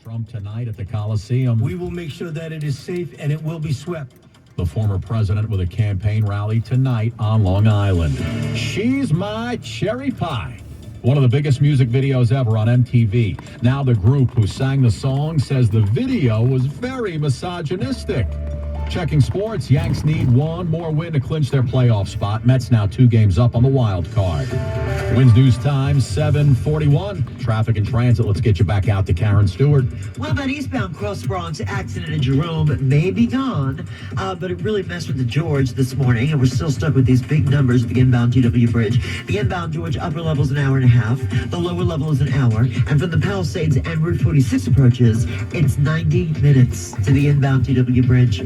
Trump tonight at the Coliseum. We will make sure that it is safe and it will be swept. The former president with a campaign rally tonight on Long Island. She's my cherry pie. One of the biggest music videos ever on MTV. Now the group who sang the song says the video was very misogynistic. Checking sports, Yanks need one more win to clinch their playoff spot. Mets now 2 games up on the wild card. Winds News Time, 7:41. Traffic and transit. Let's get you back out to Karen Stewart. Well, that eastbound Cross Bronx accident in Jerome may be gone, but it really messed with the George this morning, and we're still stuck with these big numbers at the inbound GW Bridge. The inbound George upper level is an hour and a half. The lower level is an hour. And from the Palisades and Route 46 approaches, it's 90 minutes to the inbound GW Bridge.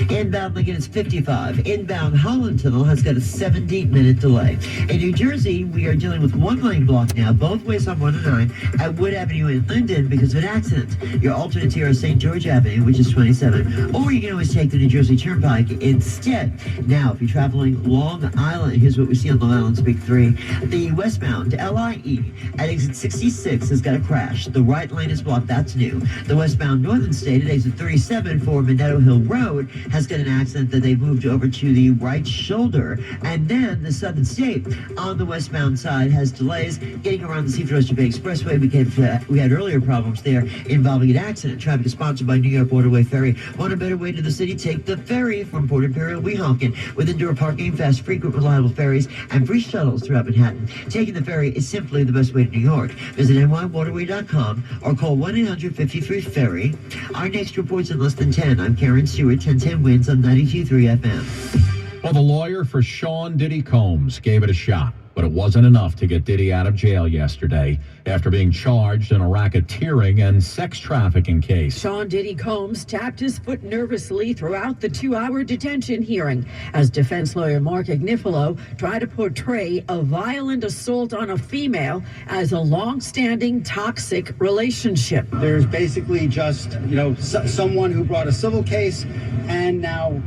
Inbound Lincoln is 55. Inbound Holland Tunnel has got a 70-minute delay. In New Jersey, we are dealing with 1-lane block now, both ways on 109 at Wood Avenue in Linden because of an accident. Your alternates here are St. George Avenue, which is 27, or you can always take the New Jersey Turnpike instead. Now, if you're traveling Long Island, here's what we see on Long Island's Big 3. The westbound LIE at exit 66 has got a crash. The right lane is blocked. That's new. The westbound Northern State at exit 37 for Minetto Hill Road has got an accident that they moved over to the right shoulder. And then the Southern State on the westbound side has delays getting around the Seaford Oyster Bay Expressway. We had earlier problems there involving an accident. Traffic is sponsored by New York Waterway Ferry. Want a better way to the city? Take the ferry from Port Imperial Weehawken with indoor parking, fast, frequent, reliable ferries, and free shuttles throughout Manhattan. Taking the ferry is simply the best way to New York. Visit nywaterway.com or call 1-800-53-FERRY. Our next report's in less than 10. I'm Karen Stewart, 1010 Wins on 92.3 FM. Well, the lawyer for Sean Diddy Combs gave it a shot, but it wasn't enough to get Diddy out of jail yesterday after being charged in a racketeering and sex trafficking case. Sean Diddy Combs tapped his foot nervously throughout the 2-hour detention hearing as defense lawyer Mark Agnifilo tried to portray a violent assault on a female as a long-standing toxic relationship. There's basically just, someone who brought a civil case and now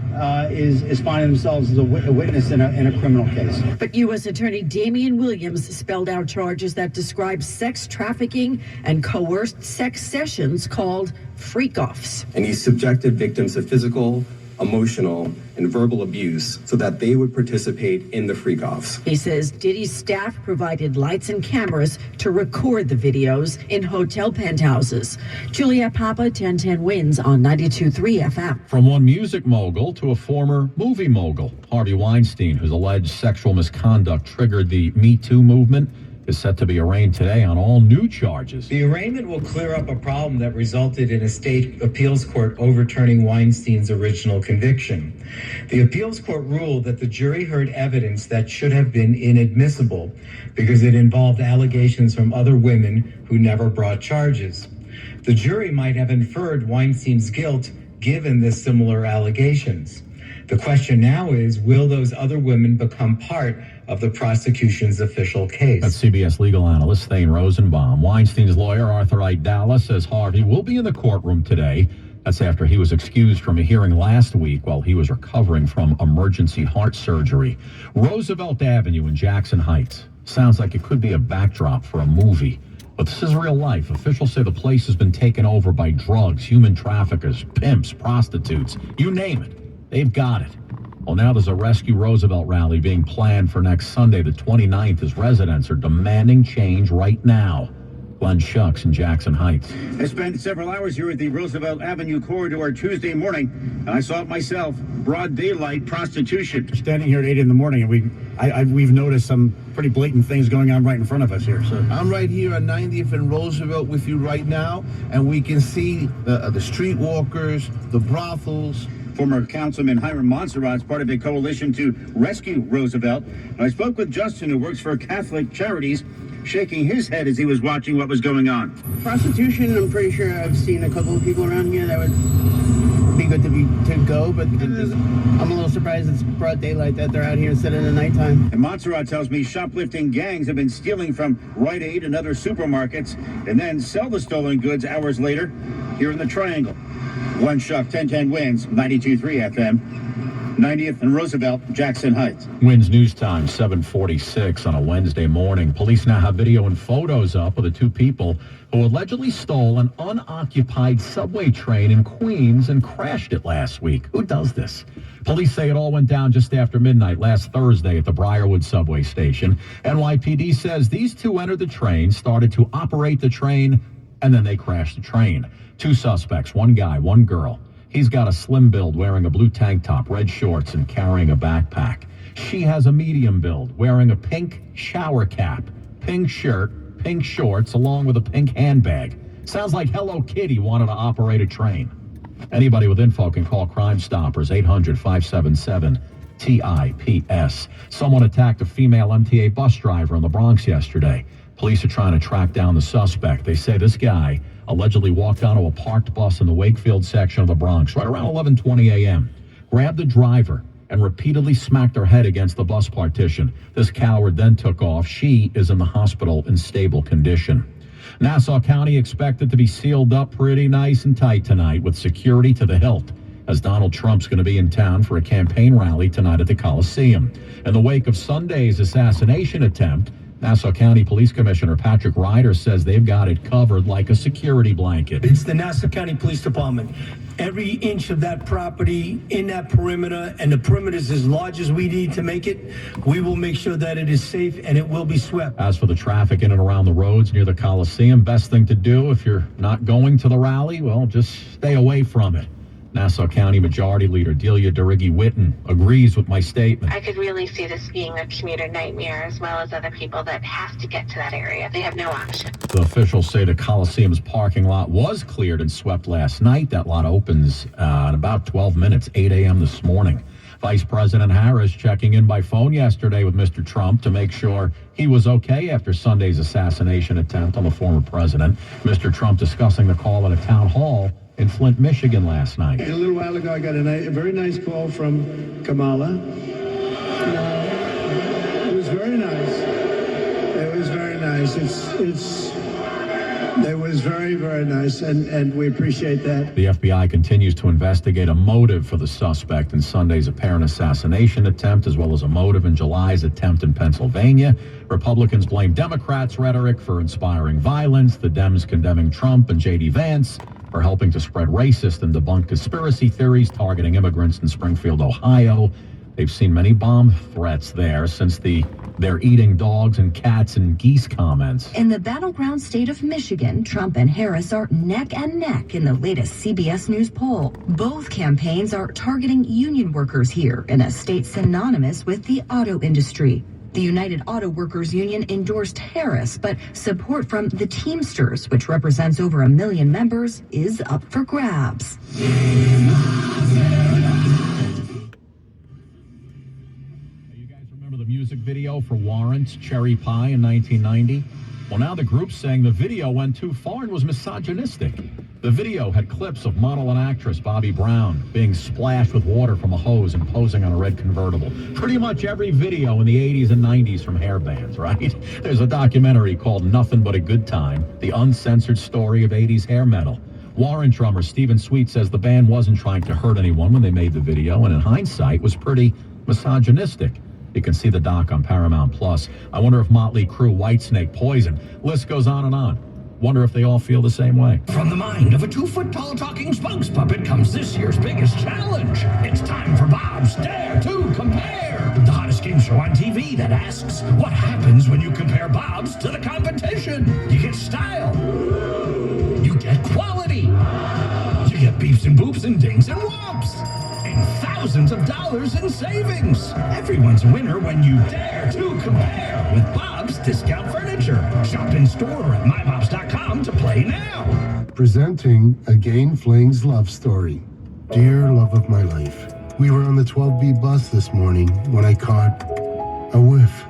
is finding themselves as a witness in a criminal case. But U.S. Attorney Damian Williams spelled out charges that describe sex trafficking and coerced sex sessions called freak-offs. And he subjected victims to physical, emotional, and verbal abuse so that they would participate in the freak-offs. He says Diddy's staff provided lights and cameras to record the videos in hotel penthouses. Juliet Papa, 1010 Wins on 92.3 FM. From one music mogul to a former movie mogul, Harvey Weinstein, whose alleged sexual misconduct triggered the Me Too movement, is set to be arraigned today on all new charges. The arraignment will clear up a problem that resulted in a state appeals court overturning Weinstein's original conviction. The appeals court ruled that the jury heard evidence that should have been inadmissible because it involved allegations from other women who never brought charges. The jury might have inferred Weinstein's guilt given the similar allegations. The question now is, will those other women become part of the prosecution's official case? That's CBS legal analyst Thane Rosenbaum. Weinstein's lawyer, Arthur Aidala, says Harvey will be in the courtroom today. That's after he was excused from a hearing last week while he was recovering from emergency heart surgery. Roosevelt Avenue in Jackson Heights. Sounds like it could be a backdrop for a movie. But this is real life. Officials say the place has been taken over by drugs, human traffickers, pimps, prostitutes, you name it. They've got it. Well, now there's a Rescue Roosevelt rally being planned for next Sunday, the 29th, as residents are demanding change right now. Glenn Shucks in Jackson Heights. I spent several hours here at the Roosevelt Avenue corridor Tuesday morning, and I saw it myself. Broad daylight prostitution. Standing here at 8 in the morning, and we've noticed some pretty blatant things going on right in front of us here. So I'm right here on 90th and Roosevelt with you right now, and we can see the streetwalkers, the brothels. Former Councilman Hiram Montserrat's part of a coalition to rescue Roosevelt. And I spoke with Justin, who works for Catholic Charities, shaking his head as he was watching what was going on. Prostitution, I'm pretty sure I've seen a couple of people around here that would be good to go, but I'm a little surprised it's broad daylight that they're out here instead of the nighttime. And Montserrat tells me shoplifting gangs have been stealing from Rite Aid and other supermarkets and then sell the stolen goods hours later here in the Triangle. Glenn Shuck, 1010 Wins, 92.3 FM. 90th and Roosevelt, Jackson Heights. Winds News Time, 7:46 on a Wednesday morning. Police now have video and photos up of the two people who allegedly stole an unoccupied subway train in Queens and crashed it last week. Who does this? Police say it all went down just after midnight last Thursday at the Briarwood subway station. NYPD says these two entered the train, started to operate the train, and then they crashed the train. Two suspects, one guy, one girl. He's got a slim build, wearing a blue tank top, red shorts, and carrying a backpack. She has a medium build, wearing a pink shower cap, pink shirt, pink shorts, along with a pink handbag. Sounds like Hello Kitty wanted to operate a train. Anybody with info can call Crime Stoppers, 800-577-TIPS. Someone attacked a female MTA bus driver in the Bronx yesterday. Police are trying to track down the suspect. They say this guy allegedly walked onto a parked bus in the Wakefield section of the Bronx right around 11:20 a.m., grabbed the driver, and repeatedly smacked her head against the bus partition. This coward then took off. She is in the hospital in stable condition. Nassau County expected to be sealed up pretty nice and tight tonight with security to the hilt, as Donald Trump's going to be in town for a campaign rally tonight at the Coliseum. In the wake of Sunday's assassination attempt, Nassau County Police Commissioner Patrick Ryder says they've got it covered like a security blanket. It's the Nassau County Police Department. Every inch of that property in that perimeter, and the perimeter is as large as we need to make it, we will make sure that it is safe and it will be swept. As for the traffic in and around the roads near the Coliseum, best thing to do if you're not going to the rally, well, just stay away from it. Nassau County Majority Leader Delia Durigi-Witten agrees with my statement. I could really see this being a commuter nightmare, as well as other people that have to get to that area. They have no option. The officials say the Coliseum's parking lot was cleared and swept last night. That lot opens in about 12 minutes, 8 a.m. this morning. Vice President Harris checking in by phone yesterday with Mr. Trump to make sure he was okay after Sunday's assassination attempt on the former president. Mr. Trump discussing the call at a town hall in Flint, Michigan last night. A little while ago, I got a very nice call from Kamala. It was very nice. It was very nice. It was very, very nice, and we appreciate that. The FBI continues to investigate a motive for the suspect in Sunday's apparent assassination attempt, as well as a motive in July's attempt in Pennsylvania. Republicans blame Democrats' rhetoric for inspiring violence, the Dems condemning Trump and J.D. Vance for helping to spread racist and debunk conspiracy theories targeting immigrants in Springfield, Ohio. They've seen many bomb threats there since they're eating dogs and cats and geese comments. In the battleground state of Michigan, Trump and Harris are neck and neck in the latest CBS News poll. Both campaigns are targeting union workers here in a state synonymous with the auto industry. The United Auto Workers Union endorsed Harris, but support from the Teamsters, which represents over 1 million members, is up for grabs. The music video for Warrant's Cherry Pie in 1990? Well, now the group's saying the video went too far and was misogynistic. The video had clips of model and actress Bobby Brown being splashed with water from a hose and posing on a red convertible. Pretty much every video in the 80s and 90s from hair bands, right? There's a documentary called Nothing But a Good Time, the uncensored story of 80s hair metal. Warrant drummer Stephen Sweet says the band wasn't trying to hurt anyone when they made the video, and in hindsight was pretty misogynistic. You can see the doc on Paramount Plus. I wonder if Motley Crue, Whitesnake, Poison, list goes on and on. Wonder if they all feel the same way. From the mind of a 2-foot-tall talking spokes puppet comes this year's biggest challenge. It's time for Bob's Dare to Compare, the hottest game show on TV that asks, what happens when you compare Bob's to the competition? You get style. You get quality. You get beeps and boops and dings and whomps. And thousands of dollars in savings. Everyone's a winner when you dare to compare with Bob's Discount Furniture. Shop in store or at mybobs.com to play now. Presenting a Gain Flings love story. Dear love of my life, we were on the 12B bus this morning when I caught a whiff.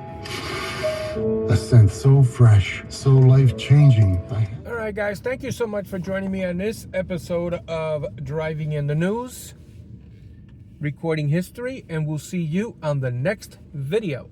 A scent so fresh, so life-changing. All right, guys, thank you so much for joining me on this episode of Driving in the News, recording history, and we'll see you on the next video.